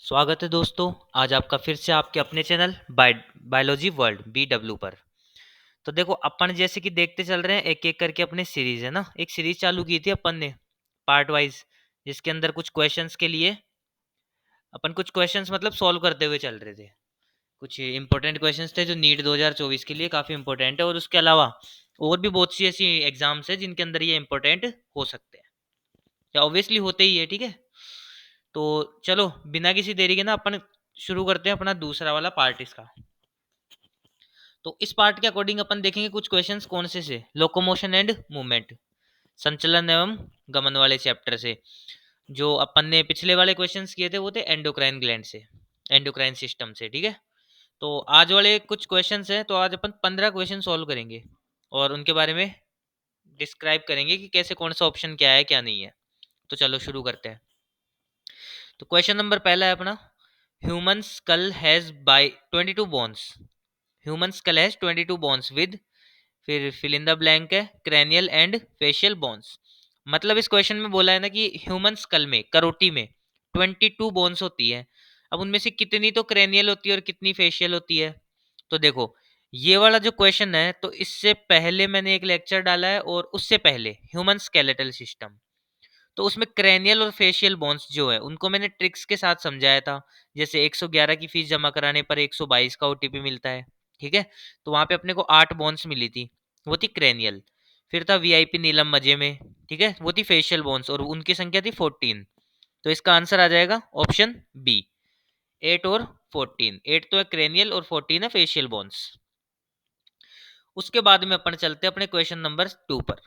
स्वागत है दोस्तों। आज आपका फिर से आपके अपने चैनल बायोलॉजी वर्ल्ड BW पर। तो देखो अपन जैसे कि देखते चल रहे हैं एक एक करके अपने सीरीज है ना, एक सीरीज चालू की थी अपन ने पार्ट वाइज, जिसके अंदर कुछ क्वेश्चंस के लिए अपन कुछ क्वेश्चंस मतलब सॉल्व करते हुए चल रहे थे। कुछ इंपॉर्टेंट क्वेश्चंस थे जो नीट 2024 के लिए काफी इंपॉर्टेंट है, और उसके अलावा और भी बहुत सी ऐसी एग्जाम्स है जिनके अंदर ये इंपॉर्टेंट हो सकते हैं, या ऑब्वियसली होते ही है। ठीक है, तो चलो बिना किसी देरी के ना अपन शुरू करते हैं अपना दूसरा वाला पार्ट इसका। तो इस पार्ट के अकॉर्डिंग अपन देखेंगे कुछ क्वेश्चंस कौन से लोकोमोशन एंड मूवमेंट, संचलन एवं गमन वाले चैप्टर से। जो अपन ने पिछले वाले क्वेश्चंस किए थे वो थे एंडोक्राइन ग्लैंड से, एंडोक्राइन सिस्टम से। ठीक है, तो आज वाले कुछ क्वेश्चंस हैं, तो आज अपन 15 क्वेश्चन सॉल्व करेंगे और उनके बारे में डिस्क्राइब करेंगे कि कैसे कौन सा ऑप्शन क्या है क्या नहीं है। तो चलो शुरू करते हैं। तो क्वेश्चन नंबर पहला है अपना, human skull has by 22 bones. Human skull has 22 bones with, फिर फिल इन द ब्लैंक है, क्रैनियल एंड फेशियल बोन्स। मतलब इस क्वेश्चन में बोला है ना कि ह्यूमन स्कल में, करोटी में 22 बोन्स होती है। अब उनमें से कितनी तो क्रैनियल होती है और कितनी फेशियल होती है। तो देखो ये वाला जो क्वेश्चन है, तो इससे पहले मैंने एक लेक्चर डाला है और उससे पहले ह्यूमन स्केलेटल सिस्टम। तो उसमें क्रेनियल और फेशियल बोन्स जो है उनको मैंने ट्रिक्स के साथ समझाया था। जैसे 111 की फीस जमा कराने पर 122 का OTP मिलता है। ठीक है, तो वहां पे अपने को 8 बोन्स मिली थी, वो थी क्रेनियल। फिर था VIP नीलम मजे में, ठीक है, वो थी फेशियल बोन्स और उनकी संख्या थी 14। तो इसका आंसर आ जाएगा ऑप्शन बी, 8 और 14। 8 तो है क्रेनियल और 14 है फेशियल बोन्स। उसके बाद में अपन चलते हैं अपने क्वेश्चन नंबर 2 पर।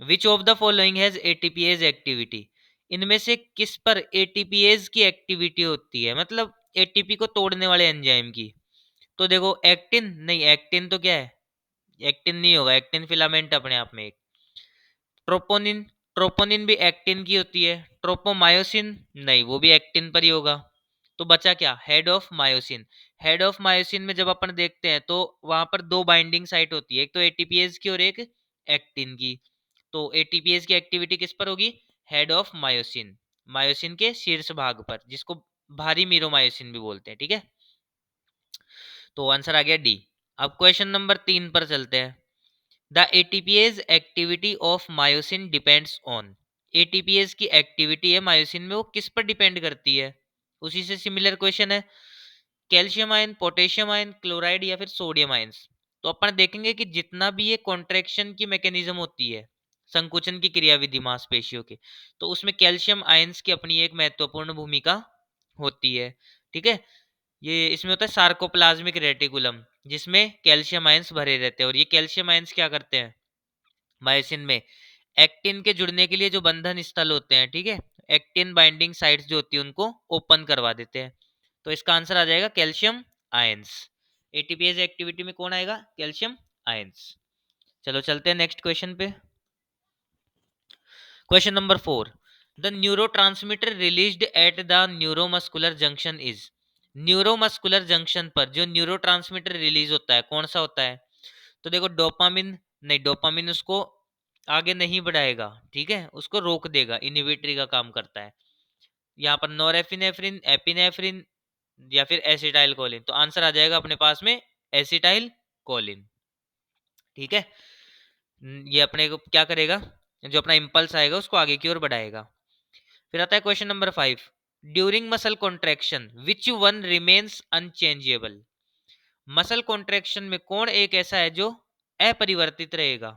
विच of the following has ATPase activity. इनमें से किस पर एटीपीएज की एक्टिविटी होती है, मतलब एटीपी को तोड़ने वाले एंजाइम की। तो देखो एक्टिन नहीं, एक्टिन तो क्या है, एक्टिन नहीं होगा, एक्टिन फिलामेंट अपने आप में एक। ट्रोपोनिन, ट्रोपोनिन भी एक्टिन की होती है। ट्रोपोमायोसिन नहीं, वो भी एक्टिन पर ही होगा। तो बचा क्या, head of myosin. Head of myosin में जब अपन देखते हैं तो वहां पर दो बाइंडिंग साइट होती है, एक तो एटीपीएज की और एक एक्टिन की। तो एटीपीएज की एक्टिविटी किस पर होगी, हेड ऑफ मायोसिन, मायोसिन के शीर्ष भाग पर, जिसको भारी मीरोमायोसिन भी बोलते हैं। ठीक है, तो आंसर आ गया डी। अब क्वेश्चन नंबर 3 पर चलते हैं। The ATPase activity of myosin depends on. ATPase की एक्टिविटी है मायोसिन में, वो किस पर डिपेंड करती है। उसी से सिमिलर क्वेश्चन है, calcium ion, potassium ion, chloride या फिर सोडियम आयंस। तो अपन देखेंगे कि जितना भी ये कॉन्ट्रैक्शन की मैकेनिज्म होती है, संकुचन की क्रियाविधि मांसपेशियों के, तो उसमें कैल्शियम आयंस की अपनी एक महत्वपूर्ण भूमिका होती है। ठीक है, ये इसमें होता है सार्कोप्लाज्मिक रेटिकुलम, जिसमें कैल्शियम आयंस भरे रहते हैं, और ये कैल्शियम आयंस क्या करते हैं मायोसिन में, एक्टिन के जुड़ने के लिए जो बंधन स्थल होते हैं, ठीक है, एक्टिन बाइंडिंग साइट्स जो होती है उनको ओपन करवा देते हैं। तो इसका आंसर आ जाएगा कैल्शियम आयंस। एटीपीएज एक्टिविटी में कौन आएगा, कैल्शियम आयंस। चलो चलते हैं नेक्स्ट क्वेश्चन पे। Question number 4, the neurotransmitter released at the neuromuscular junction is. Neuromuscular junction पर जो न्यूरोट्रांसमीटर रिलीज होता है कौन सा होता है। तो देखो डोपामिन नहीं, डोपामिन उसको आगे नहीं बढ़ाएगा, ठीक है, उसको रोक देगा, इनिबिटरी का काम करता है। यहाँ पर नॉरएपिनेफ्रिन, एपिनेफ्रिन या फिर एसिटाइल कोलिन। तो आंसर आ जाएगा अपने पास में एसिटाइल कोलिन। ठीक है, ये अपने को क्या करेगा, जो अपना इंपल्स आएगा उसको आगे की ओर बढ़ाएगा। फिर आता है question number 5, during muscle contraction which one remains unchangeable. Muscle contraction में कौन एक ऐसा है जो अपरिवर्तित रहेगा।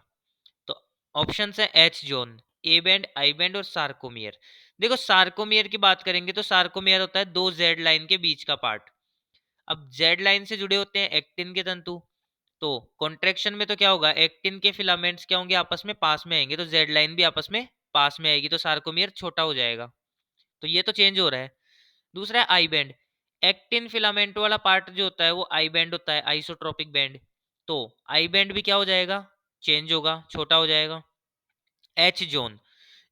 तो ऑप्शन है H zone, A band, I band और सार्कोमियर। देखो सार्कोमियर की बात करेंगे तो सार्कोमियर होता है दो जेड लाइन के बीच का पार्ट। अब जेड लाइन से जुड़े होते हैं एक्टिन के तंतु, तो कॉन्ट्रैक्शन में तो क्या होगा, एक्टिन के फिलामेंट्स क्या होंगे, आपस में पास में आएंगे, तो जेड लाइन भी आपस में पास में आएगी, तो सार्कोमियर छोटा हो जाएगा। तो ये तो चेंज हो रहा है। दूसरा है आई बैंड, एक्टिन फिलामेंट वाला पार्ट जो होता है वो आई बैंड होता है, आइसोट्रोपिक बैंड। तो आई बैंड भी क्या हो जाएगा, चेंज होगा, छोटा हो जाएगा। एच जोन,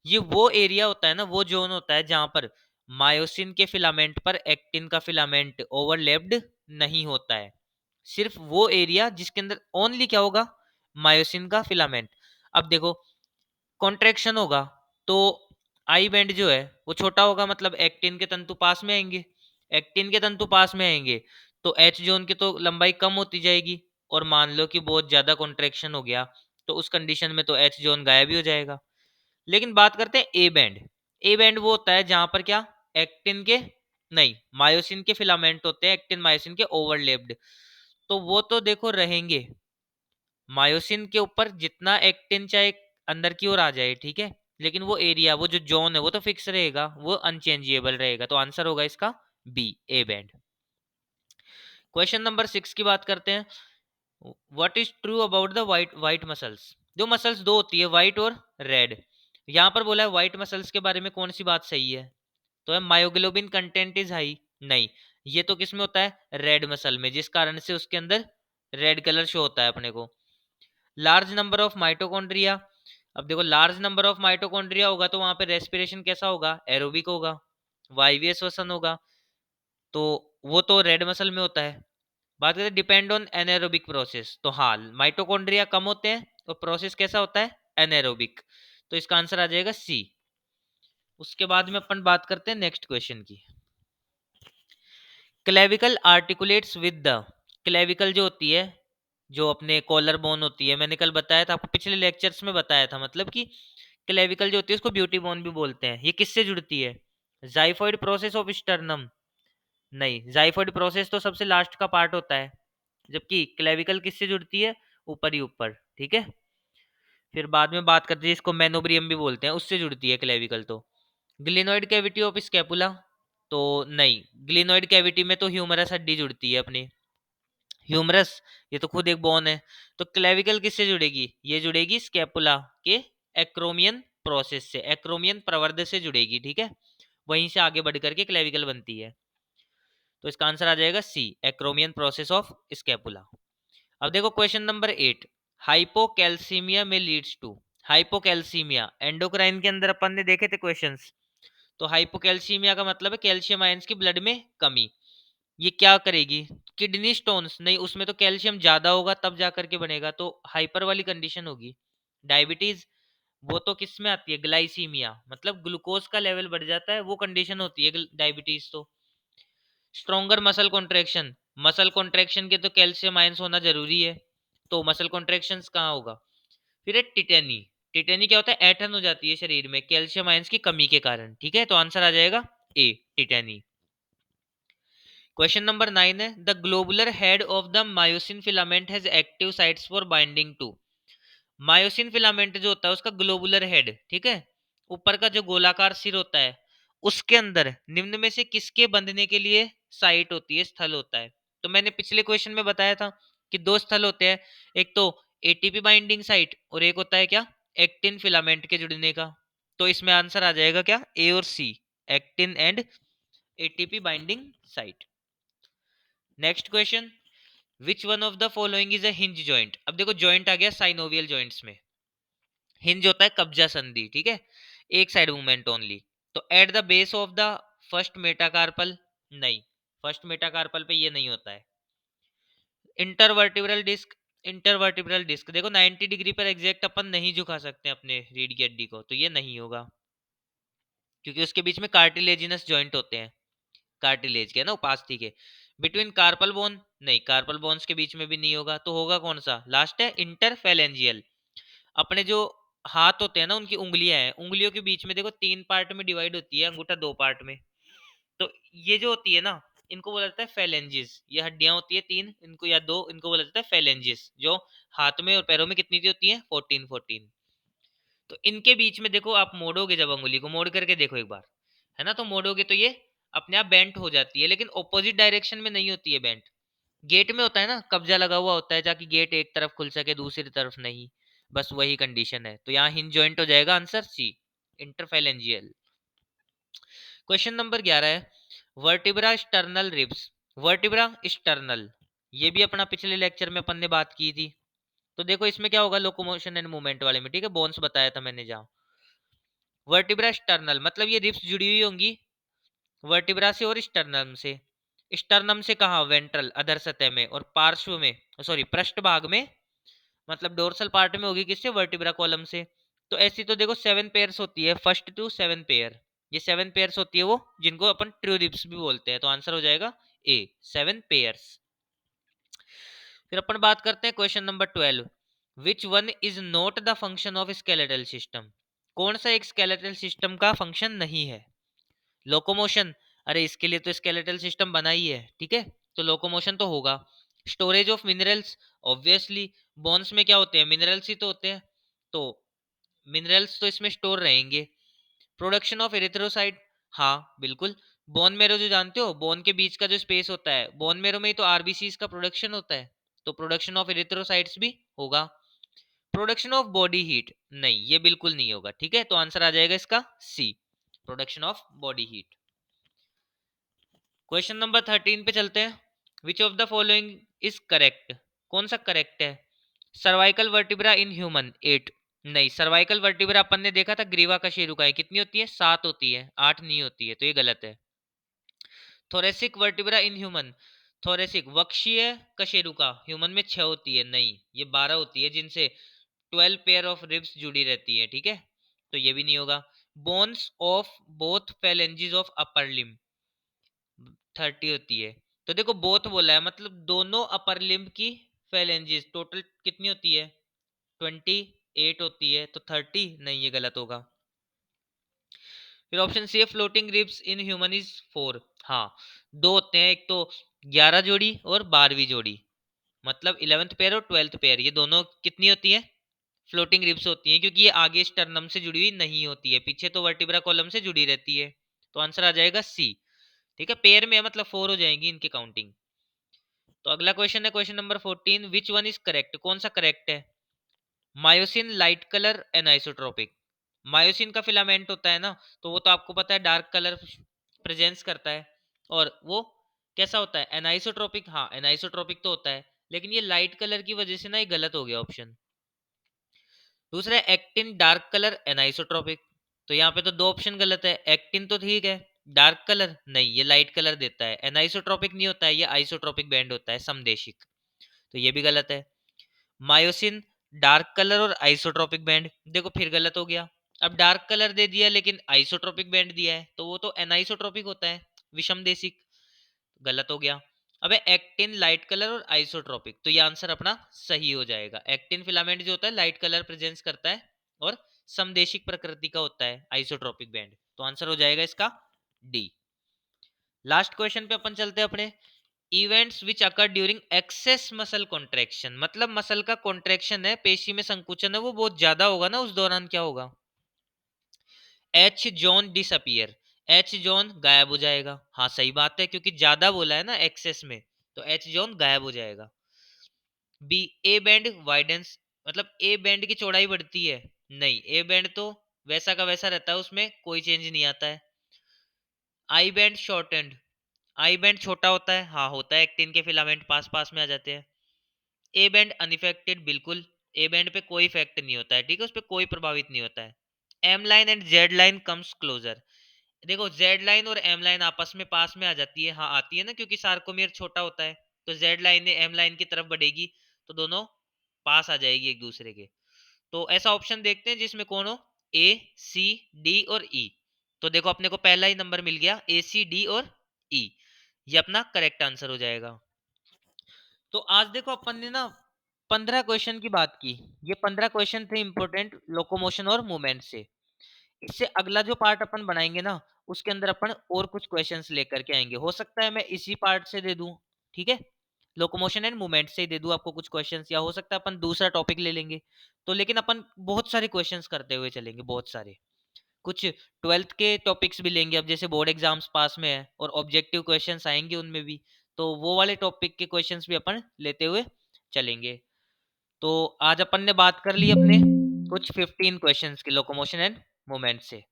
ये वो एरिया होता है ना, वो जोन होता है जहां पर मायोसिन के फिलामेंट पर एक्टिन का फिलामेंट ओवरलैप्ड नहीं होता है। सिर्फ वो एरिया जिसके अंदर ओनली क्या होगा, मायोसिन का फिलामेंट। अब देखो कॉन्ट्रैक्शन होगा तो आई बैंड जो है वो छोटा होगा, मतलब एक्टिन के तंतु पास में आएंगे। एक्टिन के तंतु पास में आएंगे तो एच जोन की तो लंबाई कम होती जाएगी, और मान लो कि बहुत ज्यादा कॉन्ट्रैक्शन हो गया तो उस कंडीशन में तो एच जोन गायब ही हो जाएगा। लेकिन बात करते हैं ए बैंड। ए बैंड वो होता है जहां पर क्या, एक्टिन के, नहीं, मायोसिन के फिलामेंट होते हैं, एक्टिन मायोसिन के ओवरलैप्ड, तो वो तो देखो रहेंगे मायोसिन के ऊपर, जितना एक्टिन चाहे अंदर की ओर आ जाए, ठीक है, लेकिन वो एरिया, वो जो जोन है वो तो फिक्स रहेगा, वो अनचेंजेबल रहेगा। तो आंसर होगा इसका B, A band. Question number 6 की बात करते हैं। What is true about the white muscles. जो मसल्स दो होती है, व्हाइट और रेड, यहां पर बोला है व्हाइट मसल्स के बारे में कौन सी बात सही है, तो है मायोग्लोबिन कंटेंट इज हाई, नहीं, ये तो किस में होता है, रेड मसल में, जिस कारण से उसके अंदर रेड कलर शो होता है अपने को। लार्ज नंबर ऑफ माइटोकॉन्ड्रिया, अब देखो लार्ज नंबर ऑफ माइटोकॉन्ड्रिया होगा तो वहां पे रेस्पिरेशन कैसा होगा, एरोबिक होगा, वायवीय श्वसन होगा, तो वो तो रेड मसल में होता है। बात करते हैं डिपेंड ऑन एनारोबिक प्रोसेस, तो हाँ, माइटोकॉन्ड्रिया कम होते हैं तो प्रोसेस कैसा होता है, एनारोबिक, तो इसका आंसर आ जाएगा सी। उसके बाद में अपन बात करते हैं नेक्स्ट क्वेश्चन की। Clavicle articulates with the, clavicle जो होती है, जो अपने कॉलर बोन होती है, मैंने कल बताया था आपको, पिछले लेक्चर्स में बताया था, मतलब कि क्लेविकल जो होती है उसको ब्यूटी बोन भी बोलते हैं। ये किससे जुड़ती है, जाइफोइड प्रोसेस ऑफ स्टर्नम, नहीं, जाइफोइड प्रोसेस तो सबसे लास्ट का पार्ट होता है, जबकि क्लेविकल किससे जुड़ती है, ऊपर ही ऊपर, ठीक है। फिर बाद में बात करते हैं, इसको मेनोब्रियम भी बोलते हैं, उससे जुड़ती है क्लेविकल। तो ग्लिनोइड कैविटी ऑफ स्कैपुला, तो नहीं, ग्लिनोइड कैविटी में तो ह्यूमरस हड्डी जुड़ती है अपनी, ह्यूमरस, ये तो खुद एक बोन है। तो क्लेविकल किससे जुड़ेगी, ये जुड़ेगी स्कैपुला के एक्रोमियन प्रोसेस से, एक्रोमियन प्रवर्ध से जुड़ेगी, ठीक है, वहीं से आगे बढ़ करके क्लेविकल बनती है। तो इसका आंसर आ जाएगा सी, एक्रोमियन प्रोसेस ऑफ स्कैपुला। अब देखो क्वेश्चन नंबर 8, हाइपोकैल्सीमिया में लीड्स टू, हाइपोकैल्सीमिया एंडोक्राइन के अंदर अपन ने देखे थे क्वेश्चंस, तो हाइपोकैल्सीमिया का मतलब है कैल्शियम आयंस की ब्लड में कमी। ये क्या करेगी, किडनी स्टोन्स, नहीं, उसमें तो कैल्शियम ज्यादा होगा तब जा करके बनेगा, तो हाइपर वाली कंडीशन होगी। डायबिटीज, वो तो किस में आती है, ग्लाइसीमिया, मतलब ग्लूकोज का लेवल बढ़ जाता है, वो कंडीशन होती है डायबिटीज। तो stronger muscle contraction, muscle contraction के तो कैल्शियम आयंस होना जरूरी है, तो मसल कॉन्ट्रैक्शन कहाँ होगा। फिर है टिटेनी, टिटेनी क्या होता है, ऐठन हो जाती है शरीर में कैल्शियम आयंस की कमी के कारण, ठीक है, तो आंसर आ जाएगा ए, टिटेनी। क्वेश्चन नंबर 9 है, the globular head of the myosin filament has active sites for binding to. Myosin filament जो होता है उसका ग्लोबुलर हेड, ठीक है, ऊपर का जो गोलाकार सिर होता है, उसके अंदर निम्न में से किसके बंधने के लिए साइट होती है, स्थल होता है। तो मैंने पिछले क्वेश्चन में बताया था कि दो स्थल होते हैं, एक तो एटीपी बाइंडिंग साइट और एक होता है क्या, एक्टिन फिलामेंट के जुड़ने का। तो इसमें आंसर आ जाएगा क्या, ए और C, actin and ATP binding site. Next question, which one of the following is a hinge joint. अब देखो जॉइंट आ गया साइनोवियल जॉइंट्स में, हिंज होता है कब्जा संधि, ठीक है, एक साइड मूवमेंट ओनली। तो at the base of the first metacarpal, नहीं, फर्स्ट मेटाकार्पल पे ये नहीं होता है। इंटरवर्टिब्रल डिस्क, इंटरवर्टिब्रल डिस्क देखो 90 डिग्री पर एग्जैक्ट अपन नहीं झुका सकते अपने रीढ़ की हड्डी को, तो ये नहीं होगा, क्योंकि उसके बीच में कार्टिलेजिनस जॉइंट होते हैं, कार्टिलेज के ना, उपास्थि के। बिटवीन कार्पल बोन, नहीं, कार्पल बोन्स के बीच में भी नहीं होगा, तो होगा कौन सा, लास्ट है इंटरफेलेंजियल। अपने जो हाथ होते हैं ना, उनकी उंगलियां हैं, उंगलियों के बीच में देखो 3 पार्ट में डिवाइड होती है, अंगूठा 2 पार्ट में, तो ये जो होती है ना, इनको बोला जाता है फेलेंजिस। ये हड्डियां होती है 3, इनको या 2, इनको बोला जाता है फेलेंजिस, जो हाथ में और पैरों में कितनी होती है, 14 14। तो इनके बीच में देखो, आप मोड़ोगे जब अंगुली को, मोड़ करके देखो एक बार, है ना, तो मोड़ोगे तो ये अपने आप बेंट हो जाती है, लेकिन ऑपोजिट डायरेक्शन में नहीं होती है बेंट। गेट में होता है ना, कब्जा लगा हुआ होता है ताकि गेट एक तरफ खुल सके, दूसरी तरफ नहीं, बस वही कंडीशन है। तो यहाँ हिंज जॉइंट हो जाएगा answer C, interphalangeal. Question number 11 है, vertebra sternal ribs, vertebra sternal, ये भी अपना पिछले लेक्चर में अपन ने बात की थी। तो देखो इसमें क्या होगा, लोकोमोशन एंड मूवमेंट वाले में, ठीक है, बोन्स बताया था मैंने जहाँ। वर्टिब्रा स्टर्नल मतलब ये रिब्स जुड़ी हुई होंगी वर्टिब्रा से और स्टर्नम से। स्टर्नम से कहा, वेंट्रल अधर सतह में, और पार्श्व में, सॉरी पृष्ठ भाग में, मतलब डोर्सल पार्ट में होगी किससे, वर्टिब्रा कॉलम से। तो ऐसी तो देखो 7 पेयर्स होती है, फर्स्ट टू 7 पेयर, ये 7 पेयर्स होती है वो, जिनको अपन ट्रू रिब्स भी बोलते हैं। तो आंसर हो जाएगा ए, 7 पेयर्स। फिर अपन बात करते हैं question number 12, which one is not the function of skeletal system. कौन सा एक स्केलेटल सिस्टम का फंक्शन नहीं है? लोकोमोशन, अरे इसके लिए तो स्केलेटल सिस्टम बना ही है, ठीक है, तो लोकोमोशन तो होगा। Storage of minerals, obviously bones में क्या होते हैं, मिनरल्स ही तो होते हैं, तो मिनरल्स तो इसमें स्टोर रहेंगे। प्रोडक्शन ऑफ एरिथ्रोसाइट, हाँ बिल्कुल। बोन मेरो जो जानते हो, बोन के बीच का जो स्पेस होता है, बोन मेरो में ही तो आरबीसीज का प्रोडक्शन होता है, तो प्रोडक्शन ऑफ एरिथ्रोसाइट्स भी होगा। प्रोडक्शन ऑफ बॉडी हीट, नहीं ये बिल्कुल नहीं होगा, ठीक है, तो आंसर आ जाएगा इसका C, production of body heat. Question number 13 पे चलते हैं, which of the following is correct, कौन सा करेक्ट है? सर्वाइकल वर्टिब्रा इन ह्यूमन 8, नहीं सर्वाइकल वर्टिब्रा अपन ने देखा था ग्रीवा का शेरुका है, कितनी होती है, 7 होती है, 8 नहीं होती है, तो ये गलत है। Thoracic vertebra in human, thoracic वक्षीय कशेरुका ह्यूमन में 6 होती है, नहीं ये 12 होती है, जिनसे 12 पेयर ऑफ रिब्स जुड़ी रहती है, ठीक है, तो ये भी नहीं होगा। Bones of both phalanges of upper limb 30 होती है, तो देखो बोथ बोला है, मतलब दोनों अपर लिम्ब की फेलेंजिस टोटल कितनी होती है, 28 होती है, तो 30 नहीं, ये गलत होगा। फिर ऑप्शन सी है floating ribs in human is 4, हाँ दो होते हैं, एक तो 11 जोड़ी और 12वीं जोड़ी, मतलब 11th पेयर और 12th पेयर, ये दोनों कितनी होती है, फ्लोटिंग रिब्स होती हैं, क्योंकि ये आगे स्टर्नम से जुड़ी हुई नहीं होती है, पीछे तो वर्टिब्रा कॉलम से जुड़ी रहती है, तो आंसर आ जाएगा सी, ठीक है, पेयर में है मतलब 4 हो जाएंगी इनकी काउंटिंग। तो अगला क्वेश्चन है question number 14, which one is correct, कौन सा करेक्ट है? Myosin light colour anisotropic, myosin का फिलामेंट होता है ना, तो वो तो आपको पता है डार्क कलर प्रेजेंस करता है, और वो कैसा होता है, एनाइसोट्रोपिक, हाँ एनाइसोट्रोपिक तो होता है, लेकिन ये लाइट कलर की वजह से ना ये गलत हो गया ऑप्शन। दूसरा एक्टिन डार्क कलर एनाइसोट्रोपिक, तो यहाँ पे तो दो ऑप्शन गलत है, एक्टिन तो ठीक है, डार्क कलर नहीं, ये लाइट कलर देता है, एनाइसोट्रोपिक नहीं होता है, ये आइसोट्रोपिक बैंड होता है समदेशिक, तो ये भी गलत है। मायोसिन डार्क कलर और आइसोट्रोपिक बैंड, देखो फिर गलत हो गया, अब डार्क कलर दे दिया लेकिन आइसोट्रोपिक बैंड दिया है, तो वो तो एनाइसोट्रोपिक होता है, विषम देशिक, गलत हो गया। अबे एक्टिन लाइट कलर और आइसोट्रोपिक, तो ये आंसर अपना सही हो जाएगा, एक्टिन फिलामेंट जो होता है लाइट कलर प्रेजेंस करता है, और समदेशिक प्रकृति का होता है आइसोट्रोपिक बैंड, तो आंसर हो जाएगा इसका डी। लास्ट क्वेश्चन पे अपन चलते हैं अपने, events which occur during excess muscle contraction, मतलब मसल का कॉन्ट्रैक्शन है, पेशी में संकुचन है, वो बहुत ज्यादा होगा ना, उस दौरान क्या होगा? H zone disappear, H zone गायब हो जाएगा, हाँ सही बात है, क्योंकि ज्यादा बोला है ना एक्सेस में, तो एच जोन गायब हो जाएगा। बी ए बैंड वाइडेंस, मतलब ए बैंड की चौड़ाई बढ़ती है, नहीं ए बैंड तो वैसा का वैसा रहता है, उसमें कोई चेंज नहीं आता है। I band shortened, I band छोटा होता है, हाँ होता है, एक्टिन के फिलामेंट पास पास में आ जाते हैं। ए बैंड अनइफेक्टेड, बिल्कुल ए बैंड पे कोई इफेक्ट नहीं होता है, ठीक है, उस पर कोई प्रभावित नहीं होता है। M line and Z line comes closer, देखो जेड लाइन और एम लाइन आपस में पास में आ जाती है, हाँ आती है ना, क्योंकि सार्कोमेर छोटा होता है, तो जेड लाइन एम लाइन की तरफ बढ़ेगी, तो दोनों पास आ जाएगी एक दूसरे के। तो ऐसा ऑप्शन देखते हैं जिसमें कौन हो, ए सी डी और ई, तो देखो अपने को पहला ही नंबर मिल गया, ए सी डी और ई, ये अपना करेक्ट आंसर हो जाएगा। तो आज देखो अपन ने ना 15 क्वेश्चन की बात की, ये 15 क्वेश्चन थे इंपॉर्टेंट लोकोमोशन और मूवमेंट से। इससे अगला जो पार्ट अपन बनाएंगे ना, उसके अंदर अपन और कुछ क्वेश्चंस लेकर के आएंगे, हो सकता है मैं इसी पार्ट से दे दूं, ठीक है, लोकोमोशन एंड मूवमेंट से ही दे दूं आपको कुछ क्वेश्चंस, या हो सकता है अपन दूसरा टॉपिक ले लेंगे, तो लेकिन अपन बहुत सारे क्वेश्चंस करते हुए चलेंगे, बहुत सारे, कुछ 12th के टॉपिक्स भी लेंगे, अब जैसे बोर्ड एग्जाम्स पास में है और ऑब्जेक्टिव क्वेश्चंस आएंगे उनमें भी, तो वो वाले टॉपिक के क्वेश्चंस भी अपन लेते हुए चलेंगे। तो आज अपन ने बात कर ली अपने कुछ 15 क्वेश्चंस की लोकोमोशन एंड मूवमेंट से।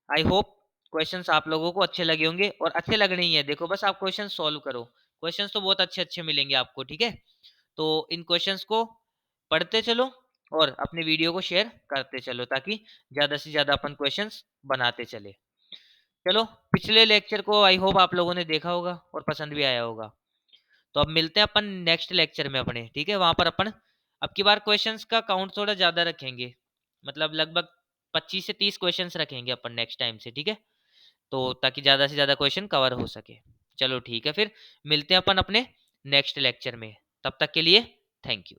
आई होप क्वेश्चंस आप लोगों को अच्छे लगे होंगे, और अच्छे लगने ही है, देखो बस आप क्वेश्चन सॉल्व करो, क्वेश्चंस तो बहुत अच्छे अच्छे मिलेंगे आपको, ठीक है, तो इन क्वेश्चंस को पढ़ते चलो और अपने वीडियो को शेयर करते चलो, ताकि ज्यादा से ज्यादा अपन क्वेश्चंस बनाते चले। चलो, पिछले लेक्चर को आई होप आप लोगों ने देखा होगा और पसंद भी आया होगा, तो अब मिलते हैं अपन नेक्स्ट लेक्चर में अपने, ठीक है, वहां पर अपन अब की बार क्वेश्चंस का काउंट थोड़ा ज्यादा रखेंगे, मतलब लगभग 25 से 30 क्वेश्चंस रखेंगे अपन नेक्स्ट टाइम से, ठीक है। तो ताकि ज़्यादा से ज़्यादा क्वेश्चन कवर हो सके। चलो ठीक है, फिर मिलते हैं अपन अपने नेक्स्ट लेक्चर में। तब तक के लिए थैंक यू।